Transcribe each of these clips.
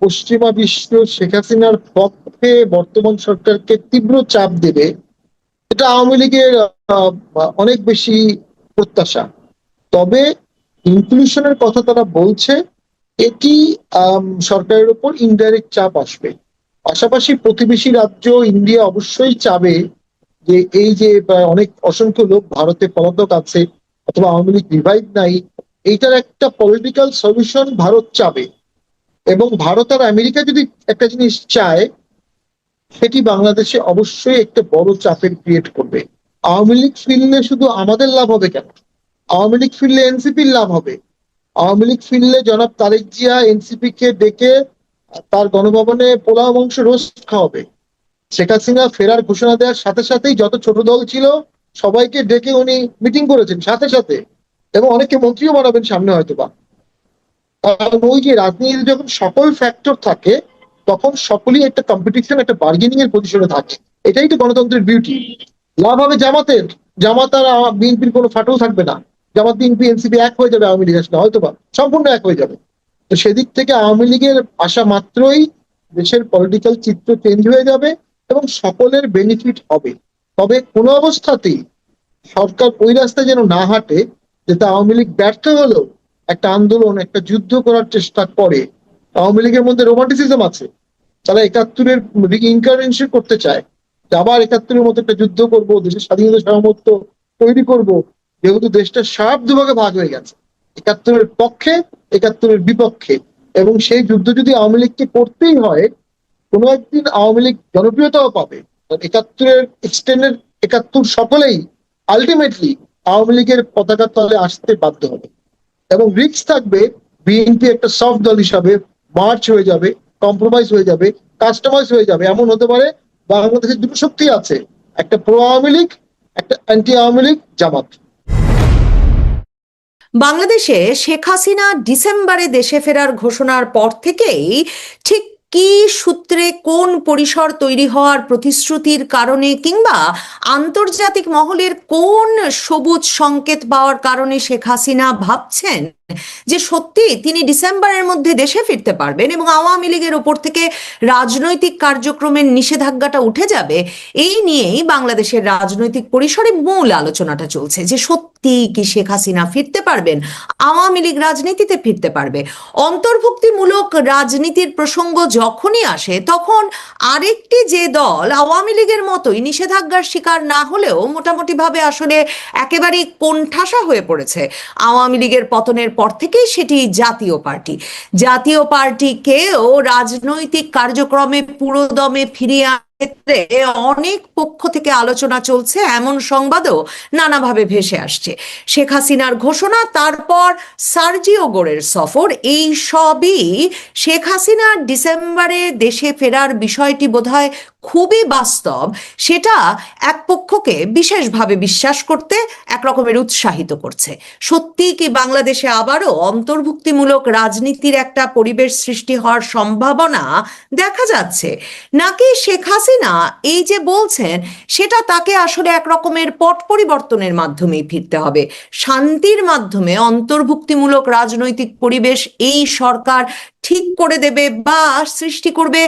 পশ্চিমা বিশ্ব শেখ হাসিনার পক্ষে বর্তমান সরকারকে তীব্র চাপ দেবে, এটা আওয়ামী লীগের অনেক বেশি প্রত্যাশা। তবে ইনক্লুশনের কথা তারা বলছে, এটি সরকারের উপর ইনডাইরেক্ট চাপ আসবে। পাশাপাশি প্রতিবেশী রাজ্য ইন্ডিয়া অবশ্যই চাবে যে এই যে অনেক অসংখ্য লোক ভারতে পলাতক আছে অথবা আওয়ামী লীগ রিভাইভ নাই, এইটার একটা পলিটিক্যাল সলিউশন ভারত চাবে। এবং ভারত আর আমেরিকা যদি একটা জিনিস চায়, সেটি বাংলাদেশে অবশ্যই একটা বড় চাপের ক্রিয়েট করবে। আওয়ামী লীগ ফিরলে শুধু আমাদের লাভ হবে কেন, আওয়ামী লীগ ফিরলে এনসিপির লাভ হবে। আওয়ামী লীগ ফিরলে জনাব তারেক জিয়া এনসিপি কে ডেকে তার গণভবনে পোলাও মাংস রোস্ট খাওয়াবে। শেখ হাসিনা ফেরার ঘোষণা দেওয়ার সাথে সাথেই যত ছোট দল ছিল সবাইকে ডেকে উনি মিটিং করেছেন সাথে সাথে, এবং অনেকে মন্ত্রীও বানাবেন সামনে হয়তো বা। কারণ ওই যে রাজনীতিতে যখন সকল ফ্যাক্টর থাকে, তখন সকলেই একটা কম্পিটিশন, একটা বার্গেনিং এর পজিশনে থাকে। এটাই তো গণতন্ত্রের বিউটি। লাভ হবে জামাতের, জামাত আর বিএনপির কোনো ফাটল থাকবে না। জামাত বিএনপি এনসিপি এক হয়ে যাবে আওয়ামী লীগের সাথে, হয়তো বা সম্পূর্ণ এক হয়ে যাবে। তো সেদিক থেকে আওয়ামী লীগের আসা মাত্রই দেশের পলিটিক্যাল চিত্র চেঞ্জ হয়ে যাবে এবং সকলের বেনিফিট হবে। তবে কোনো অবস্থাতেই সরকার ওই রাস্তায় যেন না হাঁটে যেটা আওয়ামী লীগ ব্যর্থ হলেও একটা আন্দোলন, একটা যুদ্ধ করার চেষ্টা করে। আওয়ামী লীগের মধ্যে রোমান্টিসিজম আছে, তারা ৭১-এর ইনকারনেশন করতে চায়, আবার ৭১-এর মতো একটা যুদ্ধ করব, দেশের স্বাধীনতা সার্বভৌমত্ব তৈরি করব। যেহেতু দেশটা শার্প দুভাগে ভাগ হয়ে গেছে, ৭১-এর পক্ষে, ৭১-এর বিপক্ষে, এবং সেই যুদ্ধ যদি আওয়ামী লীগকে করতেই হয়, কোনো একদিন আওয়ামী লীগ জনপ্রিয়তাও পাবে। ৭১-এর এক্সটেন্ডেড ৭১ সকলেই আলটিমেটলি আওয়ামী লীগের পতাকার তলে আসতে বাধ্য হবে। এবং রিস্ক থাকবে, বিএনপি একটা সফট দল হিসাবে মার্চ হয়ে যাবে, কম্প্রোমাইজ হয়ে যাবে, কাস্টমাইজ হয়ে যাবে। এমন হতে পারে বাংলাদেশের দুটো শক্তি আছে, একটা প্রো আওয়ামী লীগ, একটা অ্যান্টি আওয়ামী লীগ জামাত। বাংলাদেশে শেখ হাসিনা ডিসেম্বরে দেশে ফেরার ঘোষণার পর থেকেই ঠিক কি সূত্রে কোন পরিসর তৈরি হওয়ার প্রতিশ্রুতির কারণে কিংবা আন্তর্জাতিক মহলের কোন সবুজ সংকেত পাওয়ার কারণে শেখ হাসিনা ভাবছেন যে সত্যি তিনি ডিসেম্বরের মধ্যে দেশে ফিরতে পারবেন এবং আওয়ামী লীগের ওপর থেকে রাজনৈতিক কার্যক্রমের নিষেধাজ্ঞাটা উঠে যাবে, এই নিয়েই বাংলাদেশের রাজনৈতিক পরিসরে মূল আলোচনাটা চলছে যে সত্যি কি শেখ হাসিনা ফিরতে পারবেন, আওয়ামী লীগ রাজনীতিতে ফিরতে পারবে। অন্তর্ভুক্তিমূলক রাজনীতির প্রসঙ্গ যখনই আসে তখন আরেকটি যে দল আওয়ামী লীগের মতোই নিষেধাজ্ঞার শিকার না হলেও মোটামুটি ভাবে আসলে একেবারেই কোণঠাসা হয়ে পড়েছে আওয়ামী লীগের পতনের পর থেকেই, সেটি জাতীয় পার্টি। জাতীয় পার্টিকেও রাজনৈতিক কার্যক্রমে পুরোদমে ফিরিয়ে ক্ষেত্রে অনেক পক্ষ থেকে আলোচনা চলছে, এমন সংবাদও নানাভাবে ভেসে আসছে। শেখ হাসিনার ঘোষণা, তারপর সার্জিও গোরের সফর, এই সবই শেখ হাসিনার ডিসেম্বরে দেশে ফেরার বিষয়টি বোধহয় খুবই বাস্তব, সেটা এক পক্ষকে বিশেষভাবে বিশ্বাস করতে এক রকমের উৎসাহিত করছে। সত্যি কি বাংলাদেশে আবারও অন্তর্ভুক্তিমূলক রাজনীতির একটা পরিবেশ সৃষ্টি হওয়ার সম্ভাবনা দেখা যাচ্ছে, নাকি শেখ হাসিনা এই যে বলছেন সেটা তাকে আসলে এক রকমের পট পরিবর্তনের মাধ্যমেই ফিরতে হবে, শান্তির মাধ্যমে অন্তর্ভুক্তিমূলক রাজনৈতিক পরিবেশ এই সরকার ঠিক করে দেবে বা সৃষ্টি করবে,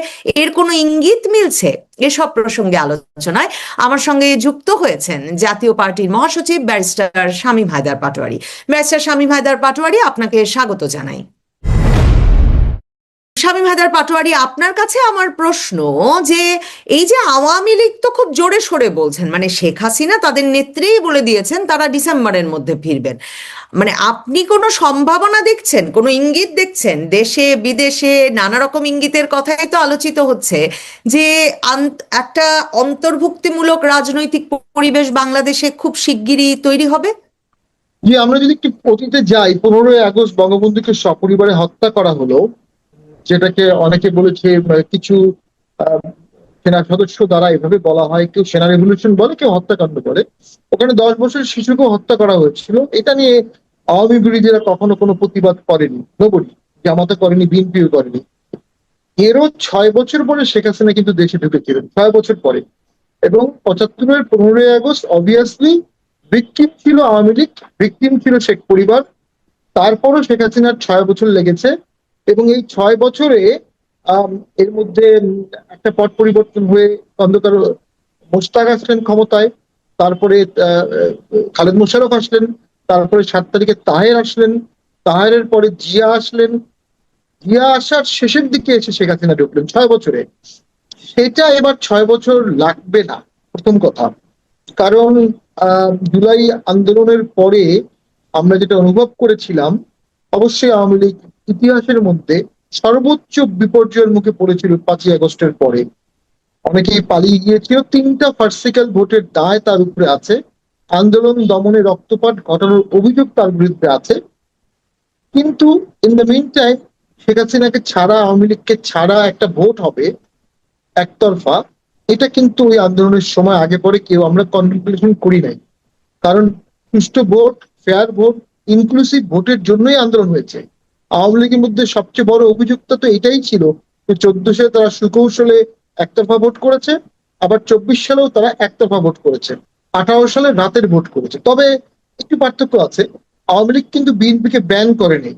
এর কোনো ইঙ্গিত মিলছে? এসব প্রসঙ্গে আলোচনায় আমার সঙ্গে যুক্ত হয়েছেন জাতীয় পার্টির মহাসচিব ব্যারিস্টার শামীম হায়দার পাটোয়ারী। ব্যারিস্টার শামীম হায়দার পাটোয়ারী, আপনাকে স্বাগত জানাই। শামীম হায়দার পাটোয়ারী, আপনার কাছে আমার প্রশ্ন যে এই যে আওয়ামী লীগ তো খুব জোরে সোরে বলছেন, মানে শেখ হাসিনা তাদের নেত্রীই বলে দিয়েছেন তারা ডিসেম্বরের মধ্যে ফিরবেন, মানে আপনি কোনো সম্ভাবনা দেখছেন, কোনো ইঙ্গিত দেখছেন? দেশে বিদেশে নানা রকম ইঙ্গিতের কথাই তো আলোচিত হচ্ছে যে একটা অন্তর্ভুক্তিমূলক রাজনৈতিক পরিবেশ বাংলাদেশে খুব শিগগিরই তৈরি হবে। যে আমরা যদি একটু অতীতে যাই, 15ই আগস্ট বঙ্গবন্ধুকে সপরিবারে হত্যা করা হলো, যেটাকে অনেকে বলেছে কিছু সেনা সদস্য দ্বারা এভাবে বলা হয়, কেউ সেনা রেভলিউশন বলে, কেউ হত্যাকাণ্ড বলে। ওখানে 10 বছরের শিশুকেও হত্যা করা হয়েছিল। এটা নিয়ে আওয়ামী বিরোধীরা কখনো কোনো প্রতিবাদ করেনি, নবরী, জামাতে করেনি, বিএনপিও করেনি। এরও 6 বছর পরে শেখ হাসিনা কিন্তু দেশে ঢুকেছিলেন, 6 বছর পরে। এবং 75-এর 15ই আগস্ট অবভিয়াসলি ভিকটিম ছিল আওয়ামী লীগ, ভিকটিম ছিল শেখ পরিবার। তারপরও শেখ হাসিনার 6 বছর লেগেছে এবং এই 6 বছরে এর মধ্যে একটা পট পরিবর্তন হয়ে খন্দকার মোশতাক আসলেন ক্ষমতায়, তারপরে খালেদ মোশাররফ আসলেন, তারপরে 7 তারিখে তাহের আসলেন, তাহেরের পরে জিয়া আসলেন, জিয়া আসার শেষের দিকে এসে শেখ হাসিনা ঢুকলেন 6 বছরে। সেটা এবার 6 বছর লাগবে না, প্রথম কথা। কারণ জুলাই আন্দোলনের পরে আমরা যেটা অনুভব করেছিলাম, অবশ্যই আওয়ামী লীগ ইতিহাসের মধ্যে সর্বোচ্চ বিপর্যয়ের মুখে পড়েছিল 5ই আগস্টের পরে। অনেকেই পালিয়ে গিয়েছিল, 3টা ফার্সিক্যাল ভোটের দায় তার উপরে আছে, আন্দোলন দমনে রক্তপাত ঘটানোর অভিযোগ তার বিরুদ্ধে আছে। কিন্তু in the meantime Sheikh হাসিনাকে ছাড়া, আওয়ামী লীগকে ছাড়া একটা ভোট হবে একতরফা, এটা কিন্তু ওই আন্দোলনের সময় আগে পরে কেউ আমরা কনটেম্পলেশন করি নাই। কারণ সুষ্ঠু ভোট, ফেয়ার ভোট, ইনক্লুসিভ ভোটের জন্যই আন্দোলন হয়েছে। আওয়ামী লীগের মধ্যে সবচেয়ে বড় অভিযোগটা তো এটাই ছিল যে 14 সালে তারা সুকৌশলে একতরফা ভোট করেছে, আবার 24 সালেও তারা একতরফা ভোট করেছে, 18 সালে রাতের ভোট করেছে। তবে একটু পার্থক্য আছে, আওয়ামী লীগ কিন্তু বিএনপিকে ব্যান করেনি।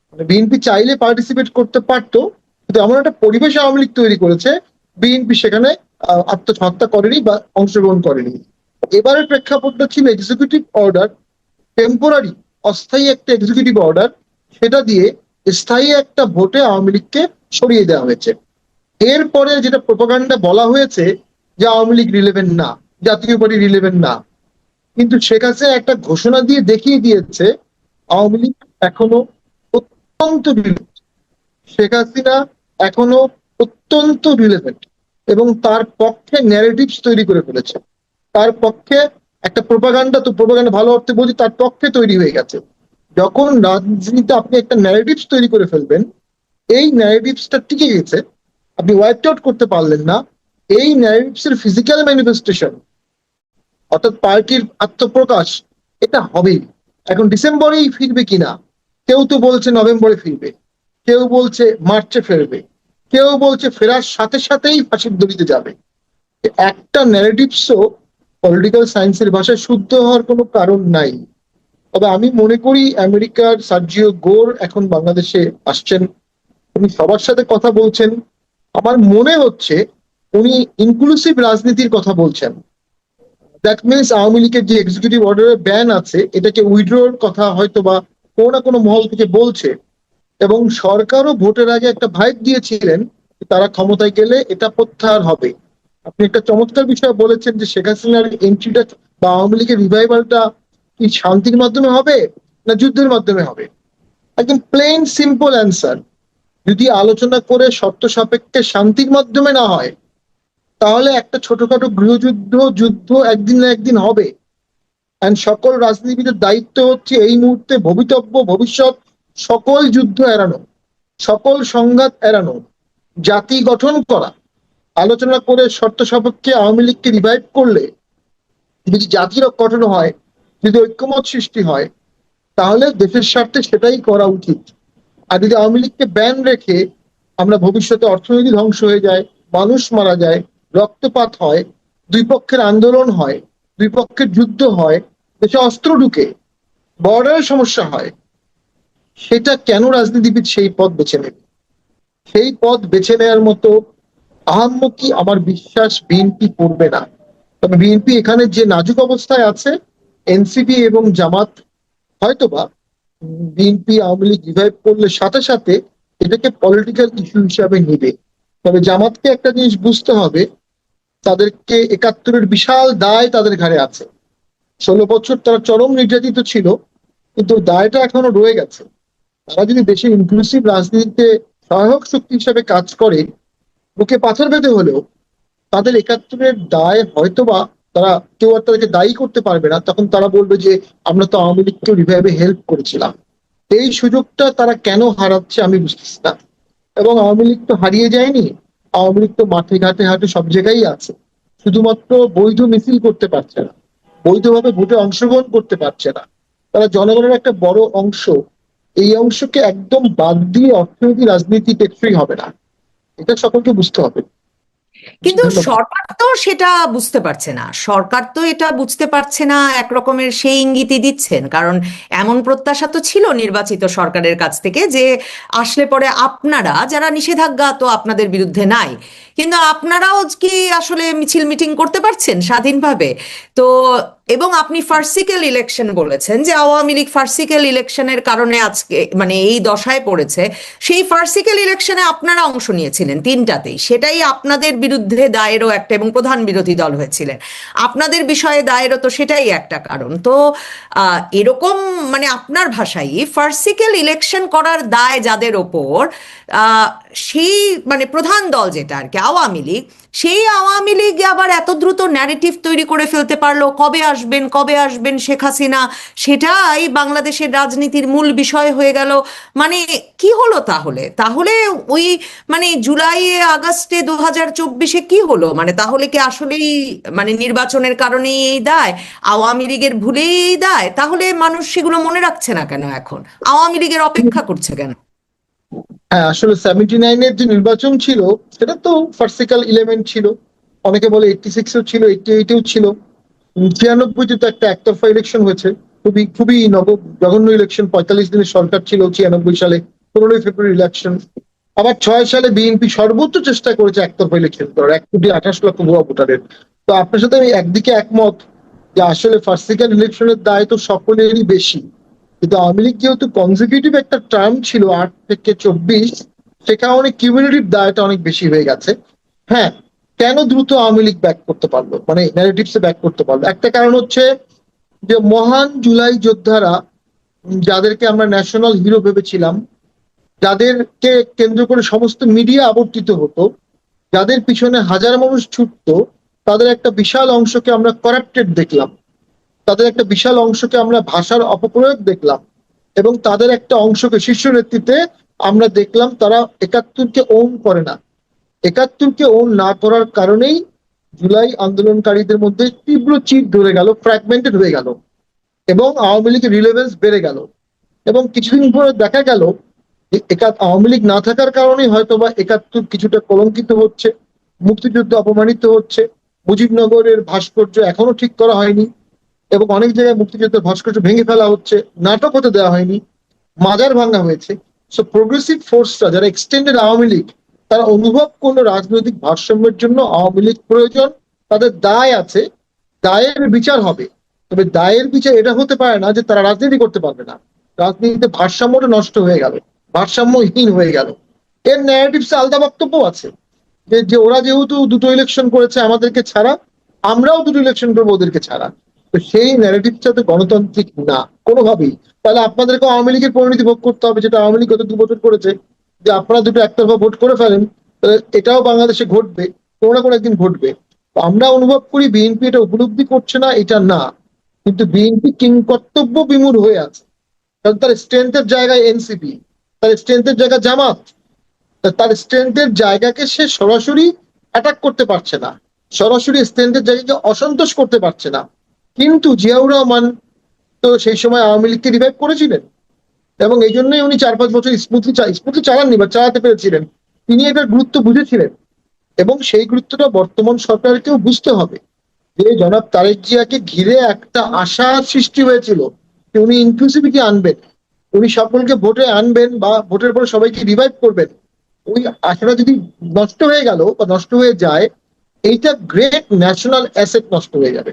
মানে বিএনপি চাইলে পার্টিসিপেট করতে পারতো, কিন্তু এমন একটা পরিবেশ আওয়ামী লীগ তৈরি করেছে, বিএনপি সেখানে আত্মহত্যা করেনি বা অংশগ্রহণ করেনি। এবারের প্রেক্ষাপটটা ছিল এক্সিকিউটিভ অর্ডার, টেম্পোরারি অস্থায়ী একটা এক্সিকিউটিভ অর্ডার, সেটা দিয়ে স্থায়ী একটা ভোটে আওয়ামী লীগকে সরিয়ে দেওয়া হয়েছে। এরপরে যেটা প্রোপাগান্ডা বলা হয়েছে যে আওয়ামী লীগ রিলেভেন্ট না, জাতীয় পার্টি রিলেভেন্ট না, কিন্তু শেখ হাসিনা একটা ঘোষণা দিয়ে দেখিয়ে দিয়েছে আওয়ামী লীগ এখনো অত্যন্ত রিলেভেন্ট। শেখ হাসিনা এখনো অত্যন্ত রিলেভেন্ট এবং তার পক্ষে ন্যারেটিভস তৈরি করে ফেলেছে। তার পক্ষে একটা প্রোপাগান্ডা, তো প্রোপাগান্ডা ভালো অর্থে বলছি, তার পক্ষে তৈরি হয়ে গেছে। যখন রাজনীতিতে আপনি একটা ন্যারেটিভস তৈরি করে ফেলবেন, এই ন্যারেটিভসটা টিকে গেছে, আপনি ওয়াইপ আউট করতে পারলেন না, এই ন্যারেটিভস এর ফিজিক্যাল ম্যানিফেস্টেশন অর্থাৎ পার্টির আত্মপ্রকাশ, এটা হবেই। এখন ডিসেম্বরেই ফিরবে কিনা, কেউ তো বলছে নভেম্বরে ফিরবে, কেউ বলছে মার্চে ফিরবে, কেউ বলছে ফেরার সাথে সাথেই ফাঁসির দড়িতে যাবে। একটা ন্যারেটিভসও পলিটিক্যাল সায়েন্সের ভাষায় শুদ্ধ হওয়ার কোনো কারণ নাই। তবে আমি মনে করি আমেরিকার সার্জিও গোর এখন বাংলাদেশে আসছেন, উনি সবার সাথে কথা বলছেন। আমার মনে হচ্ছে উনি ইনক্লুসিভ রাজনীতির কথা বলছেন। দ্যাট মিনস আওয়ামী লীগের যে এক্সিকিউটিভ অর্ডারের ব্যান আছে, এটাকে উইথড্রর কথা হয়তো বা কোনো না কোনো মহল থেকে বলছে। এবং সরকারও ভোটের আগে একটা ভাইব দিয়েছিলেন তারা ক্ষমতায় গেলে এটা প্রত্যাহার হবে। আপনি একটা চমৎকার বিষয় বলেছেন যে শেখ হাসিনার এন্ট্রিটা বা আওয়ামী লীগের রিভাইভালটা কি শান্তির মাধ্যমে হবে না যুদ্ধের মাধ্যমে হবে? একদম প্লেন সিম্পল অ্যান্সার, যদি আলোচনা করে শর্ত সাপেক্ষে শান্তির মাধ্যমে না হয়, তাহলে একটা ছোটখাটো গৃহযুদ্ধ যুদ্ধ একদিন না একদিন হবে। এন্ড সকল রাজনীতিবিদের দায়িত্ব হচ্ছে এই মুহূর্তে ভবিতব্য ভবিষ্যৎ সকল যুদ্ধ এড়ানো, সকল সংঘাত এড়ানো, জাতি গঠন করা, আলোচনা করে শর্ত সাপেক্ষে আওয়ামী লীগকে রিভাইভ করলে যদি জাতির গঠন হয়, যদি ঐক্যমত সৃষ্টি হয়, তাহলে দেশের স্বার্থে সেটাই করা উচিত। আর যদি আওয়ামী লীগকে ব্যান রেখে আমরা ভবিষ্যতে অর্থনীতি ধ্বংস হয়ে যায়, মানুষ মারা যায়, রক্তপাত হয়, দুই পক্ষের আন্দোলন হয়, দুই পক্ষের যুদ্ধ হয়, দেশে অস্ত্র ঢুকে, বর্ডারের সমস্যা হয়, সেটা কেন রাজনীতিবিদ সেই পথ বেছে নেবে? সেই পথ বেছে নেওয়ার মতো আহাম্মকি আমার বিশ্বাস বিএনপি করবে না। তবে বিএনপি এখানে যে নাজুক অবস্থায় আছে, এনসিপি এবং জামাত হয়তোবা বিএনপি আওয়ামী লীগ রিভাইভ করলে সাথে সাথে এটাকে পলিটিক্যাল ইস্যু হিসাবে নেবে। তবে জামাতকে একটা জিনিস বুঝতে হবে, তাদেরকে 71-এর বিশাল দায় তাদের ঘাড়ে আছে। 16 বছর তারা চরম নির্যাতিত ছিল, কিন্তু দায়টা এখনো রয়ে গেছে। তারা যদি দেশে ইনক্লুসিভ রাজনীতিতে সহায়ক শক্তি হিসাবে কাজ করে, বুকে পাথর বেঁধে হলেও, তাদের 71-এর দায় হয়তোবা তারা কেউ আর তাদেরকে দায়ী করতে পারবে না। তখন তারা বলবে যে আমরা তো আওয়ামী লীগকে রিভাইভে হেল্প করেছিলাম। এই সুযোগটা তারা কেন হারাচ্ছে আমি বুঝতেছি না। এবং আওয়ামী লীগ তো হারিয়ে যায়নি, আওয়ামী লীগ তো মাঠে ঘাটে হাটে সব জায়গায় আছে, শুধুমাত্র বৈধ মিছিল করতে পারছে না, বৈধভাবে ভোটে অংশগ্রহণ করতে পারছে না। তারা জনগণের একটা বড় অংশ, এই অংশকে একদম বাদ দিয়ে অর্থনীতি রাজনীতি টেকসই হবে না, এটা সকলকে বুঝতে হবে। কিন্তু ধন্যবাদ। সরকার তো সেটা বুঝতে পারছে না, সরকার তো এটা বুঝতে পারছে না, একরকমের সেই ইঙ্গিতই দিচ্ছেন। কারণ এমন প্রত্যাশা তো ছিল নির্বাচিত সরকারের কাছ থেকে যে আসলে পরে আপনারা, যারা নিষেধাজ্ঞা তো আপনাদের বিরুদ্ধে নাই, কিন্তু আপনারাও কি আসলে মিছিল মিটিং করতে পারছেন স্বাধীনভাবে? তো এবং আপনি ফার্সিক্যাল ইলেকশন বলেছেন, যে আওয়ামী লীগ ফার্সিক্যাল ইলেকশনের কারণে আজকে মানে এই দশায় পড়েছে। সেই ফার্সিক্যাল ইলেকশনে আপনারা অংশ নিয়েছিলেন তিনটাতেই, সেটাই আপনাদের বিরুদ্ধে দায়েরও একটা, এবং প্রধান বিরোধী দল হয়েছিলেন আপনাদের বিষয়ে দায়েরও, তো সেটাই একটা কারণ। তো এরকম মানে আপনার ভাষায় ফার্সিক্যাল ইলেকশন করার দায় যাদের ওপর, আহ, সেই মানে প্রধান দল যেটা আর কি আওয়ামী লীগ, সেই আওয়ামী লীগ আবার এত দ্রুত ন্যারেটিভ তৈরি করে ফেলতে পারলো কবে আসবেন কবে আসবেন শেখ হাসিনা, সেটাই বাংলাদেশের রাজনীতির মূল বিষয় হয়ে গেল। মানে কি হলো তাহলে? তাহলে ওই মানে জুলাই আগস্টে 2024-এ কি হলো? মানে তাহলে কি আসলেই মানে নির্বাচনের কারণেই এই দায়, আওয়ামী লীগের ভুলেই এই দায়? তাহলে মানুষ সেগুলো মনে রাখছে না কেন এখন, আওয়ামী লীগের অপেক্ষা করছে কেন? হ্যাঁ, আসলে 79-এর যে নির্বাচন ছিল সেটা তো ফার্সিক্যাল ইলেভেন্ট ছিল। অনেকে বলে 86-এও ছিল, 88-এও ছিল। 96-তে তো একটা একতরফা ইলেকশন হয়েছে, খুবই খুবই জঘন্য ইলেকশন। 45 দিনের সরকার ছিল 96 সালে, 15 ফেব্রুয়ারি ইলেকশন। আবার 6 সালে বিএনপি সর্বোচ্চ চেষ্টা করেছে একতরফা ইলেকশন করার, 1,28,00,000 ভুয়া ভোটারের। তো আপনার সাথে আমি একদিকে একমত যে আসলে ফার্সিক্যাল ইলেকশনের দায় তো সকলেরই বেশি, কিন্তু আওয়ামী লীগ যেহেতু কনজিকিউটিভ একটা টার্ম ছিল 8 থেকে 24, সেখানে অনেক কিউমুলেটিভ দায়টা অনেক বেশি হয়ে গেছে। হ্যাঁ, কেন দ্রুত আওয়ামী লীগ ব্যাক করতে পারলো, মানে ন্যারেটিভসে ব্যাক করতে পারলো? একটা কারণ হচ্ছে যে মহান জুলাই যোদ্ধারা, যাদেরকে আমরা ন্যাশনাল হিরো ভেবেছিলাম, যাদেরকে কেন্দ্র করে সমস্ত মিডিয়া আবর্তিত হতো, যাদের পিছনে হাজার মানুষ ছুটতো, তাদের একটা বিশাল অংশকে আমরা করাপ্টেড দেখলাম। তাদের একটা বিশাল অংশকে আমরা ভাষার অপপ্রয়োগ দেখলাম, এবং তাদের একটা অংশকে শীর্ষ নেতৃত্বে আমরা দেখলাম তারা 71-কে ওন করে না। 71-কে ওন না করার কারণেই জুলাই আন্দোলনকারীদের মধ্যে তীব্র চির ধরে গেল, ফ্র্যাগমেন্টেড হয়ে গেল, এবং আওয়ামী লীগের রিলেভেন্স বেড়ে গেল। এবং কিছুদিন পরে দেখা গেল যে আওয়ামী লীগ না থাকার কারণেই হয়তোবা 71 কিছুটা কলঙ্কিত হচ্ছে, মুক্তিযুদ্ধ অপমানিত হচ্ছে, মুজিবনগরের ভাস্কর্য এখনো ঠিক করা হয়নি, এবং অনেক জায়গায় মুক্তিযুদ্ধের ভাস্কর্য ভেঙে ফেলা হচ্ছে, নাটক হতে দেওয়া হয়নি, মাজার ভাঙা হয়েছে। সো প্রোগ্রেসিভ ফোর্সরা, যারা এক্সটেন্ডেড আওয়ামী লীগ, তারা অনুভব করলো রাজনৈতিক ভারসাম্যের জন্য আওয়ামী লীগ প্রয়োজন, তাদের দায় আছে, দায়ের বিচার হবে। তবে দায়ের বিচার এটা হতে পারে না যে তারা রাজনীতি করতে পারবে না। রাজনীতিতে ভারসাম্যটা নষ্ট হয়ে গেল, ভারসাম্যহীন হয়ে গেল। এর ন্যারেটিভসে আলাদা বক্তব্য আছে যে ওরা যেহেতু দুটো ইলেকশন করেছে আমাদেরকে ছাড়া, আমরাও দুটো ইলেকশন করবো ওদেরকে ছাড়া। তো সেই ন্যারেটিভটা তো গণতান্ত্রিক না কোনোভাবেই। তাহলে আপনাদেরকে আওয়ামী লীগের পরিণতি ভোগ করতে হবে, যেটা আওয়ামী লীগ গত 2 বছর করেছে, যে আপনারা দুটো একতরফা ভোট করে ফেলেন, এটাও বাংলাদেশে ঘটবে, কোনো না কোনো একদিন ঘটবে। তো আমরা অনুভব করি বিএনপি এটা উপলব্ধি করছে না, এটা না, কিন্তু বিএনপি কিংকর্তব্য বিমূঢ় হয়ে আছে। কারণ তার স্ট্রেংথের জায়গায় এনসিপি, তার স্ট্রেংথের জায়গায় জামাত, তার স্ট্রেংথের জায়গাকে সে সরাসরি অ্যাটাক করতে পারছে না, সরাসরি স্ট্রেংথের জায়গাকে অসন্তোষ করতে পারছে না। কিন্তু জিয়াউর রহমান তো সেই সময় আওয়ামী লীগকে রিভাইভ করেছিলেন, এবং এই জন্যই উনি 4-5 বছর স্মুথলি চালাননি বা চালাতে পেরেছিলেন। তিনি এটার গুরুত্ব বুঝেছিলেন, এবং সেই গুরুত্বটা বর্তমান সরকারকেও বুঝতে হবে। যে জনাব তারেক জিয়াকে ঘিরে একটা আশা সৃষ্টি হয়েছিল যে উনি ইনক্লুসিভিটি আনবেন, উনি সকলকে ভোটে আনবেন বা ভোটের পরে সবাইকে রিভাইভ করবেন। ওই আশাটা যদি নষ্ট হয়ে গেল বা নষ্ট হয়ে যায়, এইটা গ্রেট ন্যাশনাল অ্যাসেট নষ্ট হয়ে যাবে,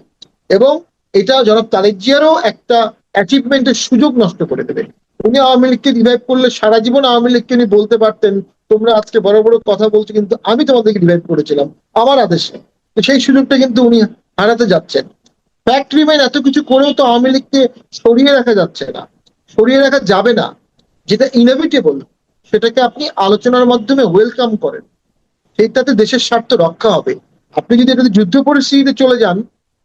এবং এটা জনাব তারেক জিয়ারও একটা অ্যাচিভমেন্টের সুযোগ নষ্ট করে দেবে। উনি আওয়ামী লীগকে রিভাইভ করলে সারা জীবন আওয়ামী লীগকে উনি বলতে পারতেন, তোমরা আজকে বড় বড় কথা বলছো কিন্তু আমি তোমাদেরকে রিভাইভ করেছিলাম আমার আদেশে। তো সেই সুযোগটা কিন্তু উনি হারাতে যাচ্ছেন। ফ্যাক্ট রিমাইন এত কিছু করেও তো আওয়ামী লীগকে সরিয়ে রাখা যাচ্ছে না, সরিয়ে রাখা যাবে না। যেটা ইনএভিটেবল সেটাকে আপনি আলোচনার মাধ্যমে ওয়েলকাম করেন, সেইটাতে দেশের স্বার্থ রক্ষা হবে। আপনি যদি এটাতে যুদ্ধ পরিস্থিতিতে চলে যান,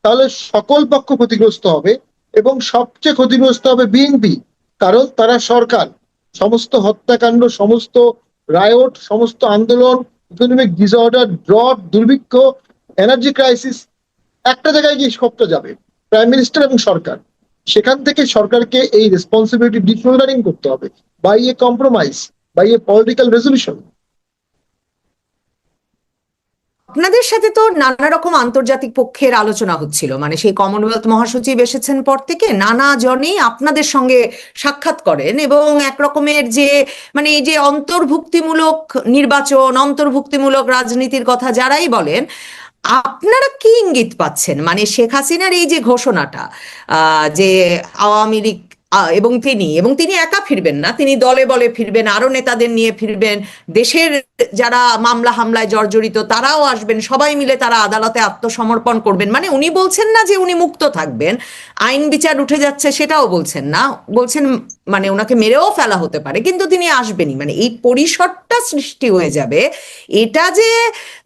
তাহলে সকল পক্ষ ক্ষতিগ্রস্ত হবে, এবং সবচেয়ে ক্ষতিগ্রস্ত হবে বিএনপি। কারণ তারা সরকার, সমস্ত হত্যাকাণ্ড, সমস্ত রায়ট, সমস্ত আন্দোলন, ইকোনমিক ডিসঅর্ডার, ড্রট, দুর্ভিক্ষ, এনার্জি ক্রাইসিস, একটা জায়গায় গিয়ে সবটা যাবে, প্রাইম মিনিস্টার এবং সরকার। সেখান থেকে সরকারকে এই রেসপন্সিবিলিটি ডিশোল্ডারিং করতে হবে by a compromise, by a political resolution. আপনাদের সাথে তো নানা রকম আন্তর্জাতিক পক্ষের আলোচনা হচ্ছিল, মানে সেই কমনওয়েলথ মহাসচিব এসেছেন পর থেকে নানা জনেই আপনাদের সঙ্গে সাক্ষাৎ করেন, এবং এক রকমের যে মানে এই যে অন্তর্ভুক্তিমূলক নির্বাচন, অন্তর্ভুক্তিমূলক রাজনীতির কথা যারাই বলেন, আপনারা কি ইঙ্গিত পাচ্ছেন? মানে শেখ হাসিনার এই যে ঘোষণাটা, যে আওয়ামী লীগ এবং তিনি একা ফিরবেন না, তিনি দলে বলে ফিরবেন, আরো নেতাদের নিয়ে ফিরবেন, দেশের যারা মামলা হামলায় জর্জরিত তারাও আসবেন, সবাই মিলে তারা আদালতে আত্মসমর্পণ করবেন। মানে উনি বলছেন না যে উনি মুক্ত থাকবেন, আইন বিচার উঠে যাচ্ছে সেটাও বলছেন না, বলছেন মানে ওনাকে মেরেও ফেলা হতে পারে কিন্তু তিনি আসবেনই, মানে এই পরিসরটা সৃষ্টি হয়ে যাবে এটা যে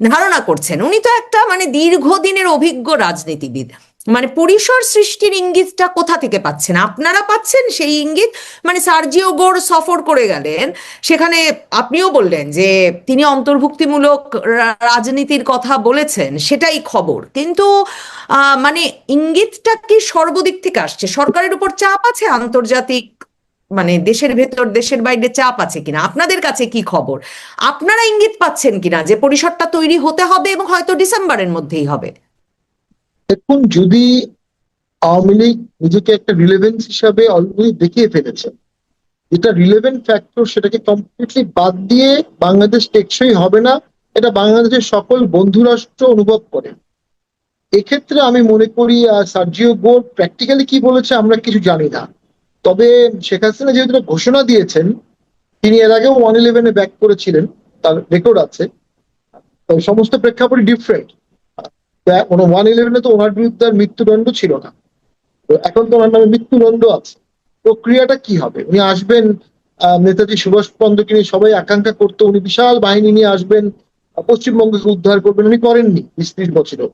ধারণা করছেন। উনি তো একটা মানে দীর্ঘদিনের অভিজ্ঞ রাজনীতিবিদ, মানে পরিসর সৃষ্টির ইঙ্গিতটা কোথা থেকে পাচ্ছেন? আপনারা পাচ্ছেন সেই ইঙ্গিত? মানে সার্জিও গোর সফর করে গেলেন, সেখানে আপনিও বললেন যে তিনি অন্তর্ভুক্তিমূলক রাজনীতির কথা বলেছেন, সেটাই খবর, কিন্তু মানে ইঙ্গিতটা কি সর্বদিক থেকে আসছে? সরকারের উপর চাপ আছে, আন্তর্জাতিক মানে দেশের ভেতর দেশের বাইরে চাপ আছে কিনা? আপনাদের কাছে কি খবর? আপনারা ইঙ্গিত পাচ্ছেন কিনা যে পরিসরটা তৈরি হতে হবে এবং হয়তো ডিসেম্বরের মধ্যেই হবে? দেখুন, যদি আওয়ামী লীগ নিজেকে একটা রিলেভেন্স হিসাবে অলরেডি দেখিয়ে ফেলেছে, যেটা রিলেভেন্ট ফ্যাক্টর সেটাকে কমপ্লিটলি বাদ দিয়ে বাংলাদেশ টেকসই হবে না, এটা বাংলাদেশের সকল বন্ধু রাষ্ট্র অনুভব করে। এক্ষেত্রে আমি মনে করি সার্জিও গোর প্র্যাকটিক্যালি কি বলেছে আমরা কিছু জানি না, তবে শেখ হাসিনা যেহেতু এটা ঘোষণা দিয়েছেন, তিনি এর আগেও 111-এ ব্যাক করেছিলেন, তার রেকর্ড আছে, তো সমস্ত প্রেক্ষাপটই ডিফারেন্ট। 111-এ তো ওনার বিরুদ্ধে আর মৃত্যুদণ্ড ছিল না, তো এখন তো ওনার নামে মৃত্যুদণ্ড আছে। প্রক্রিয়াটা কি হবে? উনি আসবেন, নেতাজি সুভাষ চন্দ্রকে নিয়ে সবাই আকাঙ্ক্ষা করতো উনি বিশাল বাহিনী নিয়ে আসবেন, পশ্চিমবঙ্গকে উদ্ধার করবেন, উনি করেননি 20-30 বছরও।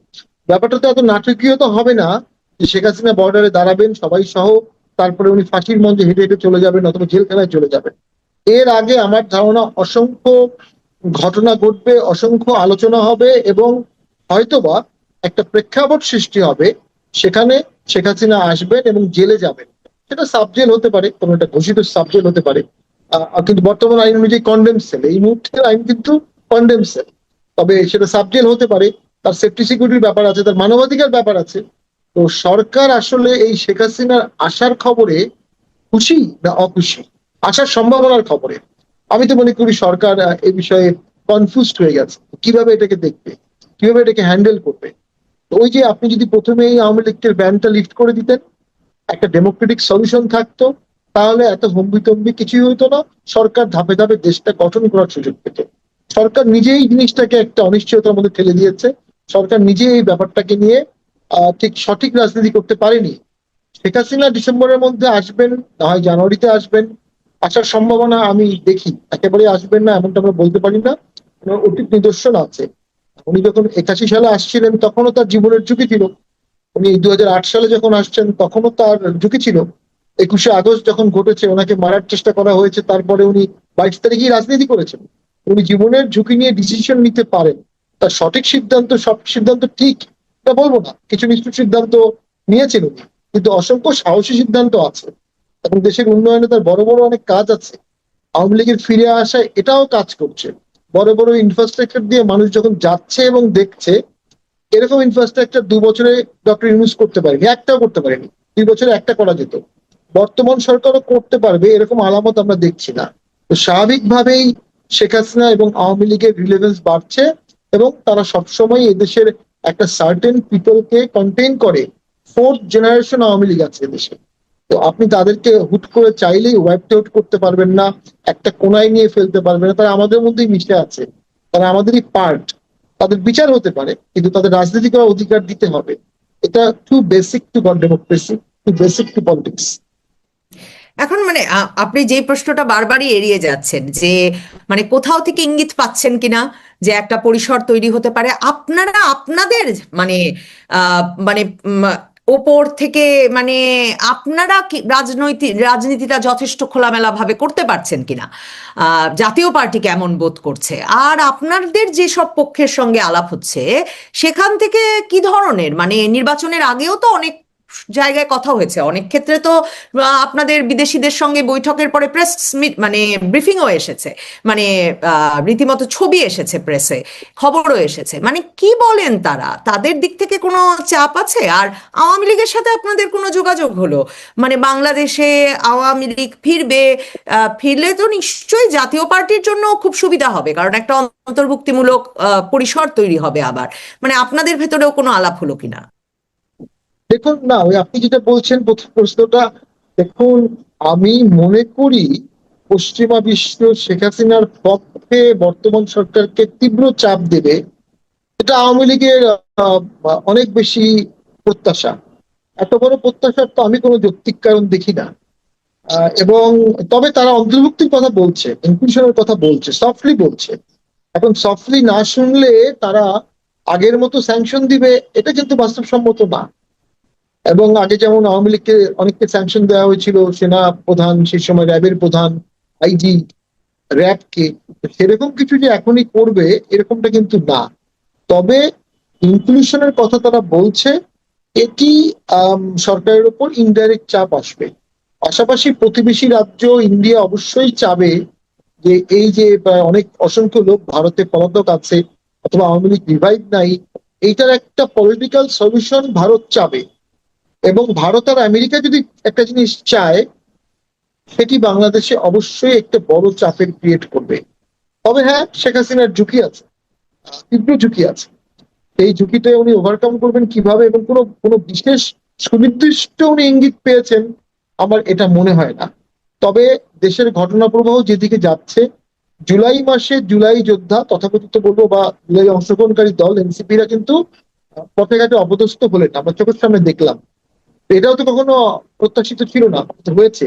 ব্যাপারটা তো এত নাটকীয় তো হবে না যে শেখ হাসিনা বর্ডারে দাঁড়াবেন সবাই সহ, তারপরে উনি ফাঁসির মঞ্চে হেঁটে হেঁটে চলে যাবেন অথবা জেলখানায় চলে যাবেন। এর আগে আমার ধারণা অসংখ্য ঘটনা ঘটবে, অসংখ্য আলোচনা হবে, এবং হয়তোবা একটা প্রেক্ষাপট সৃষ্টি হবে, সেখানে শেখ হাসিনা আসবেন এবং জেলে যাবেন। সেটা সাবজেল হতে পারে, কোনো একটা ঘোষিত সাবজেল হতে পারে, কিন্তু বর্তমান আইন অনুযায়ী কন্ডেম সেল, এই মুহূর্তের আইন কিন্তু কন্ডেম সেল, তবে সেটা সাবজেল হতে পারে। তার সেফটি সিকিউরিটির ব্যাপার আছে, তার মানবাধিকার ব্যাপার আছে। তো সরকার আসলে এই শেখ হাসিনার আসার খবরে খুশি না অখুশি, আসার সম্ভাবনার খবরে? আমি তো মনে করি সরকার এই বিষয়ে কনফিউজড হয়ে গেছে, কিভাবে এটাকে দেখবে, কিভাবে এটাকে হ্যান্ডেল করবে। তো ওই যে আপনি যদি প্রথমেই আওয়ামী লীগের ব্যানটা লিফট করে দিতেন, একটা ডেমোক্রেটিক সলিউশন থাকতো, তাহলে এত হম্বিতম্বি কিছুই হতো না, সরকার ধাপে ধাপে দেশটা গঠন করার সুযোগ পেত। সরকার নিজেই জিনিসটাকে একটা অনিশ্চয়তার মধ্যে ঠেলে দিয়েছে, সরকার নিজে এই ব্যাপারটাকে নিয়ে ঠিক সঠিক রাজনীতি করতে পারেনি। শেখ হাসিনা ডিসেম্বরের মধ্যে আসবেন, না হয় জানুয়ারিতে আসবেন, আসার সম্ভাবনা আমি দেখি। একেবারে আসবেন না এমনটা আমরা বলতে পারি না, অতীত নিদর্শন আছে। উনি যখন 81 সালে আসছিলেন তখনও তার জীবনের ঝুঁকি ছিল, উনি 2008 সালে যখন আসছেন তখনও তার ঝুঁকি ছিল, 21শে আগস্ট যখন ঘটেছে ওনাকে মারার চেষ্টা করা হয়েছে, তারপরে উনি 22 তারিখেই রাজনীতি করেছেন। উনি জীবনের ঝুঁকি নিয়ে ডিসিশন নিতে পারেন। তার সঠিক সিদ্ধান্ত, সব সিদ্ধান্ত ঠিক এটা বলবো না, কিছু নিষ্ঠুর সিদ্ধান্ত নিয়েছেন উনি, কিন্তু অসংখ্য সাহসী সিদ্ধান্ত আছে, এবং দেশের উন্নয়নে তার বড় বড় অনেক কাজ আছে। আওয়ামী লীগের ফিরে আসায় এটাও কাজ করছে, বড় বড় ইনফ্রাস্ট্রাকচার দিয়ে মানুষ যখন যাচ্ছে এবং দেখছে, এরকম ইনফ্রাস্ট্রাকচার 2 বছরে ডক্টর ইউনুস করতে পারেনি, একটাও করতে পারেনি, 2 বছরে একটা করা যেত। বর্তমান সরকারও করতে পারবে এরকম আলামত আমরা দেখছি না। তো স্বাভাবিকভাবেই শেখ হাসিনা এবং আওয়ামী লীগের রিলেভেন্স বাড়ছে, এবং তারা সবসময় এদেশের একটা সার্টেন পিপলকে কন্টেইন করে। 4th জেনারেশন আওয়ামী লীগ আছে দেশে, তো আপনি তাদেরকে হুট করে চাইলেই ওয়াইপ আউট করতে পারবেন না, একটা কোনায় নিয়ে ফেলতে পারবেন না। তারা আমাদের মধ্যেই মিশে আছে, তারা আমাদেরই পার্ট। তাদের বিচার হতে পারে, কিন্তু তাদের রাজনীতি করার অধিকার দিতে হবে। এটা too basic to democracy, too basic to politics. এখন মানে আপনি যে প্রশ্নটা বারবারই এড়িয়ে যাচ্ছেন যে মানে কোথাও থেকে ইঙ্গিত পাচ্ছেন কিনা যে একটা পরিসর তৈরি হতে পারে, আপনারা আপনাদের মানে মানে ওপর থেকে মানে আপনারা কি রাজনীতিটা যথেষ্ট খোলামেলা ভাবে করতে পারছেন কিনা, জাতীয় পার্টি কেমন বোধ করছে, আর আপনাদের যেসব পক্ষের সঙ্গে আলাপ হচ্ছে সেখান থেকে কি ধরনের মানে নির্বাচনের আগেও তো অনেক জায়গায় কথা হয়েছে, অনেক ক্ষেত্রে তো আপনাদের বিদেশিদের সঙ্গে বৈঠকের পরে প্রেস মানে ব্রিফিংও এসেছে, মানে রীতিমতো ছবি এসেছে, প্রেসে খবরও এসেছে। মানে কি বলেন তারা, তাদের দিক থেকে কোনো চাপ আছে? আর আওয়ামী লীগের সাথে আপনাদের কোনো যোগাযোগ হলো? মানে বাংলাদেশে আওয়ামী লীগ ফিরবে, ফিরলে তো নিশ্চয়ই জাতীয় পার্টির জন্য খুব সুবিধা হবে, কারণ একটা অন্তর্ভুক্তিমূলক পরিসর তৈরি হবে আবার। মানে আপনাদের ভেতরেও কোনো আলাপ হলো কিনা? দেখুন না, ওই আপনি যেটা বলছেন প্রথম প্রশ্নটা, দেখুন আমি মনে করি পশ্চিমা বিশ্ব শেখ হাসিনার পক্ষে বর্তমান সরকারকে তীব্র চাপ দেবে, এটা আওয়ামী লীগের অনেক বেশি প্রত্যাশা। এত বড় প্রত্যাশার তো আমি কোনো যৌক্তিক কারণ দেখি না। এবং তবে তারা অন্তর্ভুক্তির কথা বলছে, ইনক্লুশনের কথা বলছে, সফটলি বলছে। এখন সফটলি না শুনলে তারা আগের মতো স্যাংশন দিবে, এটা কিন্তু বাস্তবসম্মত না। এবং আগে যেমন আওয়ামী লীগকে অনেককে স্যাংশন দেওয়া হয়েছিল, সেনা প্রধান, সেই সময় র্যাবের প্রধান, আইজি, র্যাবকে, সেরকম কিছু যে এখনই করবে এরকমটা কিন্তু না। তবে ইনক্লুশনের কথা তারা বলছে, এটি সরকারের উপর ইনডাইরেক্ট চাপ আসবে। পাশাপাশি প্রতিবেশী রাজ্য ইন্ডিয়া অবশ্যই চাবে যে এই যে অনেক অসংখ্য লোক ভারতে পলাতক আছে অথবা আওয়ামী লীগ রিভাইভ নাই, এইটার একটা পলিটিক্যাল সলিউশন ভারত চাবে। এবং ভারত আর আমেরিকা যদি একটা জিনিস চায়, সেটি বাংলাদেশে অবশ্যই একটা বড় চাপের ক্রিয়েট করবে। তবে হ্যাঁ, শেখ হাসিনার ঝুঁকি আছে, তীব্র ঝুঁকি আছে। এই ঝুঁকিটা উনি ওভারকাম করবেন কিভাবে এবং কোনো কোনো বিশেষ সুনির্দিষ্ট উনি ইঙ্গিত পেয়েছেন আমার এটা মনে হয় না। তবে দেশের ঘটনা প্রবাহ যেদিকে যাচ্ছে, জুলাই মাসে জুলাই যোদ্ধা তথাকথিত বলবো বা জুলাই অংশগ্রহণকারী দল এনসিপিরা কিন্তু পথে ঘাটে অপদস্থ হলেন, আমরা চোখের সামনে দেখলাম। এটাও তো কখনো প্রত্যাশিত ছিল না, হয়েছে।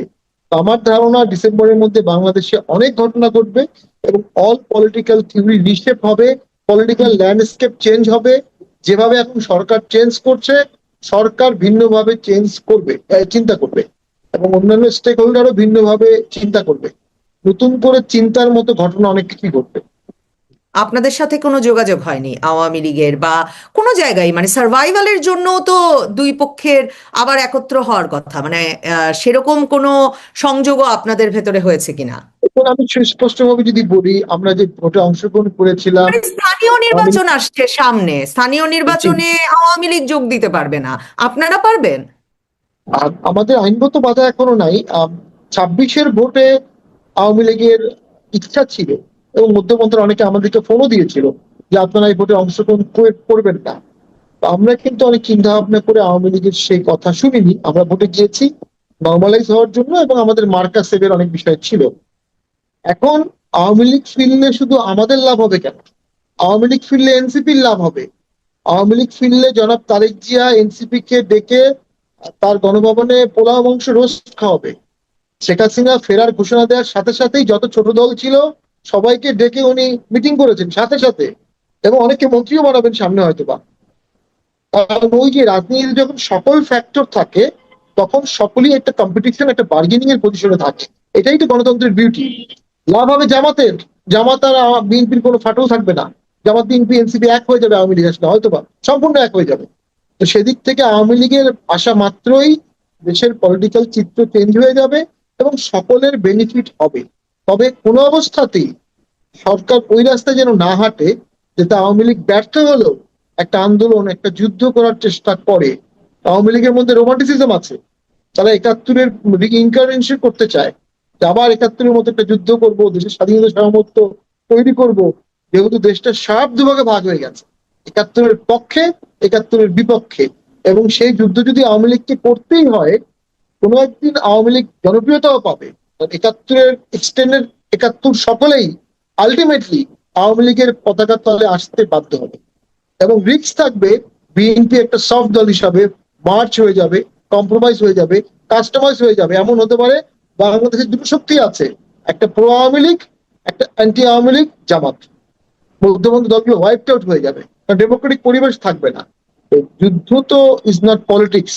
তো আমার ধারণা ডিসেম্বরের মধ্যে বাংলাদেশে অনেক ঘটনা ঘটবে এবং অল পলিটিক্যাল থিওরি রিশেপ হবে, পলিটিক্যাল ল্যান্ডস্কেপ চেঞ্জ হবে। যেভাবে এখন সরকার চেঞ্জ করছে, সরকার ভিন্নভাবে চেঞ্জ করবে, চিন্তা করবে, এবং অন্যান্য স্টেক হোল্ডারও ভিন্নভাবে চিন্তা করবে। নতুন করে চিন্তার মতো ঘটনা অনেক কিছুই ঘটবে। আপনাদের সাথে কোনো যোগাযোগ হয়নি আওয়ামী লীগের বা কোনো জায়গায়? মানে সার্ভাইভালের জন্য তো দুই পক্ষের আবার একত্র হওয়ার কথা, মানে সেরকম কোনো সংযোগও আপনাদের ভেতরে হয়েছে কিনা? এখন আমি সুস্পষ্টভাবে যদি বলি, আমরা যে ভোটে অংশগ্রহণ করেছিলাম, মানে স্থানীয় আওয়ামী নির্বাচন আসছে সামনে, স্থানীয় লীগ, নির্বাচনে আওয়ামী লীগ যোগ দিতে পারবে না, আপনারা পারবেন? আর আমাদের আইনগত বাধা এখনো নাই। 26-এর ভোটে আওয়ামী লীগের ইচ্ছা ছিল এবং মধ্যপন্থার অনেকে আমাদেরকে ফোনও দিয়েছিল যে আপনারা এই ভোটে অংশগ্রহণ করবেন না। তো আমরা কিন্তু অনেক চিন্তা ভাবনা করে আওয়ামী লীগের সেই কথা শুনিনি, আমরা ভোটে গিয়েছি নর্মালাইজ হওয়ার জন্য, এবং আমাদের মার্কা সেভের অনেক বিষয় ছিল। এখন আওয়ামী লীগ ফিরলে শুধু আমাদের লাভ হবে কেন? আওয়ামী লীগ ফিরলে এনসিপির লাভ হবে। আওয়ামী লীগ ফিরলে জনাব তারেক জিয়া এনসিপি কে ডেকে তার গণভবনে পোলাও মাংস রোস্ট খাওয়াবে। শেখ হাসিনা ফেরার ঘোষণা দেওয়ার সাথে সাথেই যত ছোট দল ছিল সবাইকে ডেকে উনি মিটিং করেছেন সাথে সাথে, এবং অনেকে মন্ত্রীও বানাবেন সামনে হয়তোবা। কারণ ওই যে রাজনীতিতে যখন সকল ফ্যাক্টর থাকে, তখন সকলেই একটা কম্পিটিশন, একটা বার্গেনিং এর পজিশনে থাকে। এটাই তো গণতন্ত্রের বিউটি। লাভ হবে জামাতের, জামাত আর বিএনপির কোনো ফাটল থাকবে না। জামাত, বিএনপি, এনসিপি এক হয়ে যাবে, আওয়ামী লীগ আসলে হয়তোবা সম্পূর্ণ এক হয়ে যাবে। তো সেদিক থেকে আওয়ামী লীগের আসা মাত্রই দেশের পলিটিক্যাল চিত্র চেঞ্জ হয়ে যাবে এবং সকলের বেনিফিট হবে। তবে কোনো অবস্থাতেই সরকার ওই রাস্তায় যেন না হাঁটে যেটা আওয়ামী লীগ ব্যর্থ হলেও একটা আন্দোলন, একটা যুদ্ধ করার চেষ্টা করে। আওয়ামী লীগের মধ্যে রোমান্টিসিজম আছে, তারা 71-এর ইনকারনেশন করতে চায় যে আবার 71-এর মতো একটা যুদ্ধ করব, দেশের স্বাধীনতা সার্বভৌমত্ব তৈরি করব। যেহেতু দেশটা শার্প দুভাগে ভাগ হয়ে গেছে, 71-এর পক্ষে, 71-এর বিপক্ষে, এবং সেই যুদ্ধ যদি আওয়ামী লীগকে করতেই হয়, কোনো একদিন আওয়ামী লীগ জনপ্রিয়তাও পাবে। 71-এর এক্সটেন্ডেড 71 সকলেই আলটিমেটলি আওয়ামী লীগের পতাকা তলে আসতে বাধ্য হবে, এবং রিস্ক থাকবে বিএনপি একটা সফট দল হিসাবে মার্চ হয়ে যাবে, কম্প্রোমাইজ হয়ে যাবে, কাস্টমাইজ হয়ে যাবে। এমন হতে পারে বাংলাদেশে দুটো শক্তি আছে, একটা প্রো আওয়ামী লীগ, একটা অ্যান্টি আওয়ামী লীগ জামাত। মধ্যবন্ধ দলগুলো ওয়াইপড আউট হয়ে যাবে, ডেমোক্রেটিক পরিবেশ থাকবে না। যুদ্ধ তো is not politics,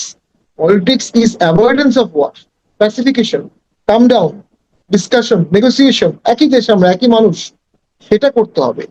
politics is avoidance of war, pacification, calm down, discussion, negotiation. একই দেশ আমরা, একই মানুষ, সেটা করতে হবে।